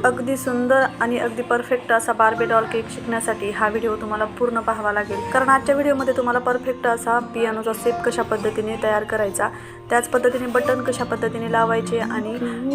अगदी सुंदर आणि अगदी परफेक्ट असा बार्बी डॉल केक शिकण्यासाठी हा व्हिडिओ तुम्हाला पूर्ण पाहावा लागेल, कारण आजच्या व्हिडिओमध्ये तुम्हाला परफेक्ट असा पियानोचा शेप कशा पद्धतीने तयार करायचा, त्याच पद्धतीने बटन कशा पद्धतीने लावायचे आणि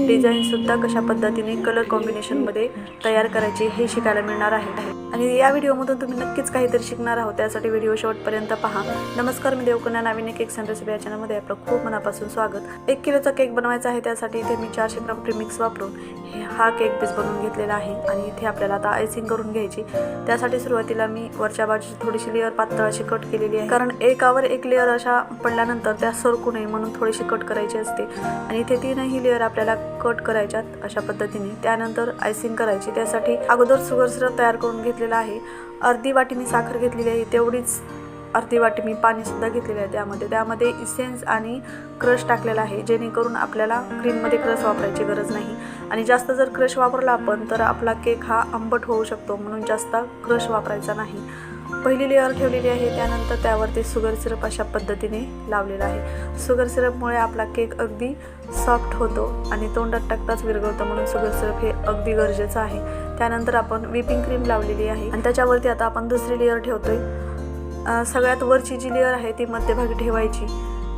डिझाईनसुद्धा कशा पद्धतीने कलर कॉम्बिनेशनमध्ये तयार करायचे हे शिकायला मिळणार आहे। आणि या व्हिडिओमधून तुम्ही नक्कीच काहीतरी शिकणार आहोत, त्यासाठी व्हिडिओ शेवटपर्यंत पहा। नमस्कार, मी देवकन्या नाविन्य केक्स अँड रेसिपी या चॅनलमध्ये आपलं खूप मनापासून स्वागत। 1 किलोचा केक बनवायचा आहे, त्यासाठी इथे मी 400 ग्राम प्रीमिक्स वापरून हा केक बेस बनवून घेतलेला आहे। आणि इथे आपल्याला आता आयसिंग करून घ्यायची। त्यासाठी सुरुवातीला मी वरच्या बाजूची थोडीशी लेअर पातळ अशी कट केलेली आहे, कारण एकावर एक लेअर अशा पडल्यानंतर त्या सरकू नये म्हणून थोडीशी कट करायची असते। आणि इथे तीनही लेअर आपल्याला कट करायच्यात अशा पद्धतीने। त्यानंतर आयसिंग करायची, त्यासाठी अगोदर शुगर सिरप तयार करून घेतलेला आहे। अर्धी वाटी मी साखर घेतलेली आहे, तेवढीच अर्धी वाटी मी पाणी सुद्धा घेतलेले आहे। त्यामध्ये इसेन्स आणि क्रश टाकलेला आहे, जेणेकरून आपल्याला क्रीममध्ये क्रश वापरायची गरज नाही। आणि जास्त जर क्रश वापरला आपण तर आपला केक हा आंबट होऊ शकतो, म्हणून जास्त क्रश वापरायचा नाही। पहिली लेअर ठेवलेली आहे, त्यानंतर त्यावरती शुगर सिरप अशा पद्धतीने लावलेला आहे। शुगर सिरपमुळे आपला केक अगदी सॉफ्ट होतो आणि तोंडात टाकताच विरघळतो, म्हणून शुगर सिरप हे अगदी गरजेचं आहे। त्यानंतर आपण व्हिपिंग क्रीम लावलेली आहे आणि त्याच्यावरती आता आपण दुसरी लेअर ठेवतोय। सगळ्यात वरची जी लेअर आहे ती मध्यभागी ठेवायची,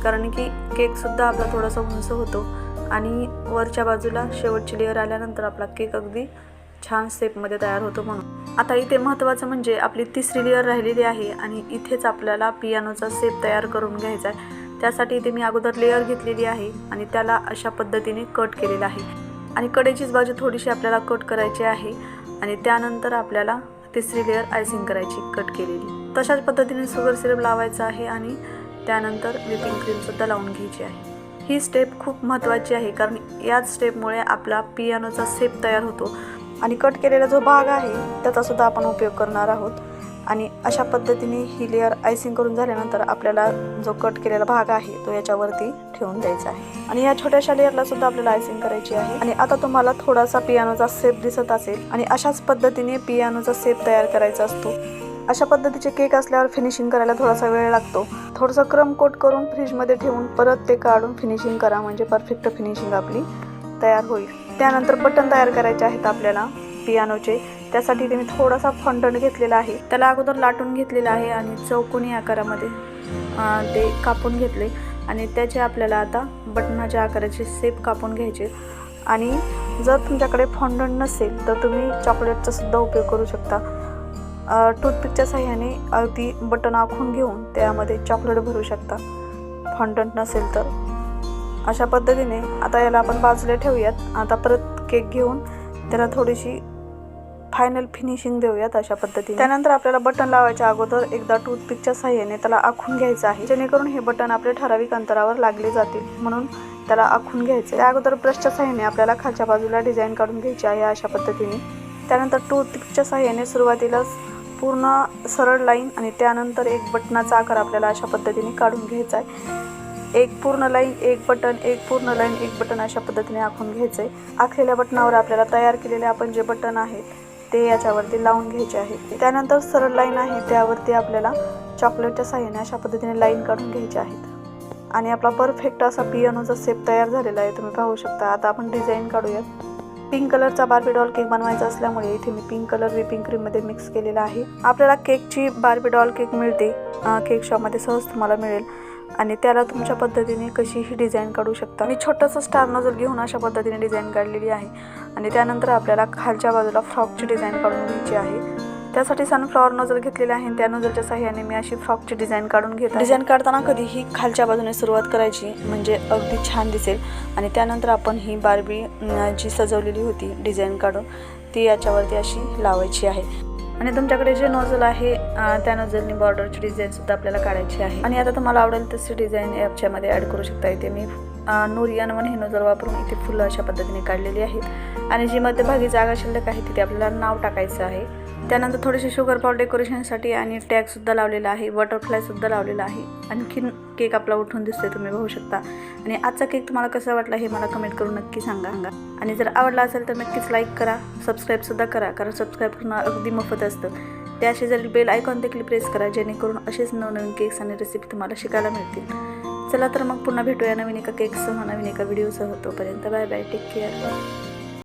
कारण की केकसुद्धा आपला थोडासा उंच होतो आणि वरच्या बाजूला शेवटची लेअर आल्यानंतर आपला केक अगदी छान शेपमध्ये तयार होतो म्हणून। आता इथे महत्त्वाचं म्हणजे आपली तिसरी लेअर राहिलेली आहे आणि इथेच आपल्याला पियानोचा शेप तयार करून घ्यायचा आहे। त्यासाठी इथे मी अगोदर लेअर घेतलेली आहे आणि त्याला अशा पद्धतीने कट केलेला आहे आणि कडेचीच बाजू थोडीशी आपल्याला कट करायची आहे आणि त्यानंतर आपल्याला तिसरी लेअर आयसिंग करायची कट केलेली। तशाच पद्धतीने शुगर सिरप लावायचा आहे आणि त्यानंतर व्हिपिंग क्रीमसुद्धा लावून घ्यायची आहे। ही स्टेप खूप महत्त्वाची आहे, कारण याच स्टेपमुळे आपला पियानोचा शेप तयार होतो। आणि कट केलेला जो भाग आहे त्याचासुद्धा आपण उपयोग करणार आहोत। आणि अशा पद्धतीने ही लेअर आयसिंग करून झाल्यानंतर आपल्याला जो कट केलेला भाग आहे तो याच्यावरती ठेवून द्यायचा आहे आणि या छोट्याशा लेअरला सुद्धा आपल्याला आयसिंग करायची आहे। आणि आता तुम्हाला थोडासा पियानोचा शेप दिसत असेल आणि अशाच पद्धतीने पियानोचा शेप तयार करायचा असतो। अशा पद्धतीचे केक असल्यावर फिनिशिंग करायला थोडासा वेळ लागतो। थोडंसं क्रम कोट करून फ्रीजमध्ये ठेवून परत ते काढून फिनिशिंग करा, म्हणजे परफेक्ट फिनिशिंग आपली तयार होईल। त्यानंतर बटन तयार करायचे आहेत आपल्याला पियानोचे। त्यासाठी ते मी थोडासा फॉन्डंट घेतलेला आहे, त्याला अगोदर लाटून घेतलेला आहे आणि चौकोनी आकारामध्ये ते कापून घेतले आणि त्याचे आपल्याला आता बटनाच्या आकाराचे शेप कापून घ्यायचे। आणि जर तुमच्याकडे फॉन्डंट नसेल तर तुम्ही चॉकलेटचा सुद्धा उपयोग करू शकता। टूथपिकच्या साह्याने अगदी बटन आखून घेऊन त्यामध्ये चॉकलेट भरू शकता, फॉन्डंट नसेल तर। अशा पद्धतीने आता याला आपण बाजूला ठेवूयात। आता परत केक घेऊन त्याला थोडीशी फायनल फिनिशिंग देऊयात अशा पद्धतीने। त्यानंतर आपल्याला बटन लावायच्या अगोदर एकदा टूथपिकच्या साह्याने त्याला आखून घ्यायचं आहे, जेणेकरून हे बटन आपले ठराविक अंतरावर लागले जातील, म्हणून त्याला आखून घ्यायचं। त्या अगोदर ब्रशच्या साह्याने आपल्याला खालच्या बाजूला डिझाईन काढून घ्यायची आहे अशा पद्धतीने। त्यानंतर टूथपिकच्या साह्याने सुरुवातीला पूर्ण सरळ लाईन आणि त्यानंतर एक बटनाचा आकार आपल्याला अशा पद्धतीने काढून घ्यायचा आहे। एक पूर्ण लाईन, एक बटन, एक पूर्ण लाईन, एक बटन अशा पद्धतीने आखून घ्यायचं आहे। आखलेल्या बटनावर आपल्याला तयार केलेले आपण जे बटन आहेत ते याच्यावरती लावून घ्यायचे आहेत। त्यानंतर सरळ लाईन आहे त्यावरती आपल्याला चॉकलेटच्या साह्याने अशा पद्धतीने लाईन काढून घ्यायचे आहेत आणि आपला परफेक्ट असा पियानोचा शेप तयार झालेला आहे, तुम्ही पाहू शकता। आता आपण डिझाईन काढूयात। पिंक कलरचा बार्बी डॉल केक बनवायचा असल्यामुळे इथे मी पिंक कलर व्हिपिंग क्रीममध्ये मिक्स केलेला आहे। आपल्याला केकची बार्बी डॉल केक मिळते, केक शॉपमध्ये सहज तुम्हाला मिळेल आणि त्याला तुमच्या पद्धतीने कशीही डिझाईन काढू शकता। मी छोटंसं स्टार नोझल घेऊन अशा पद्धतीने डिझाईन काढलेली आहे आणि त्यानंतर आपल्याला खालच्या बाजूला फ्रॉकची डिझाईन काढून घ्यायची आहे। त्यासाठी सनफ्लॉवर नोझल घेतलेला आहे, त्या नोझलच्या साह्याने मी अशी फ्रॉकची डिझाईन काढून घेते। डिझाईन काढताना कधीही खालच्या बाजूने सुरुवात करायची, म्हणजे अगदी छान दिसेल। आणि त्यानंतर आपण ही बार्बी जी सजवलेली होती डिझाईन काढून ती याच्यावरती अशी लावायची आहे। आणि तुमच्याकडे जे नोझल आहे त्या नोझलनी बॉर्डरची डिझाईनसुद्धा आपल्याला काढायची आहे। आणि आता तुम्हाला आवडेल तशी डिझाईन याच्यामध्ये ॲड करू शकता। इथे मी नोरियन हे नोझल वापरून इथे फुलं अशा पद्धतीने काढलेली आहेत आणि जी मध्यभागी जागा शिल्लक आहे तिथे आपल्याला नाव टाकायचं आहे। त्यानंतर थोडीशी शुगर पावडर डेकोरेशनसाठी आणि टॅगसुद्धा लावलेला आहे, बटरफ्लायसुद्धा लावलेला आहे। आणखीन केक आपला उठून दिसतोय, तुम्ही पाहू शकता। आणि आजचा केक तुम्हाला कसा वाटला हे मला कमेंट करून नक्की सांगा। आणि जर आवडला असेल तर नक्कीच लाईक करा, सबस्क्राईबसुद्धा करा, कारण सबस्क्राईब करणं अगदी मोफत असतं। त्या शेजारी बेल आयकॉन देखील प्रेस करा, जेणेकरून असेच नवनवीन केक्स आणि रेसिपी तुम्हाला शिकायला मिळतील। चला तर मग पुन्हा भेटूया नवीन एका केकसह, नवीन एका व्हिडिओसह। तोपर्यंत बाय बाय, टेक केअर।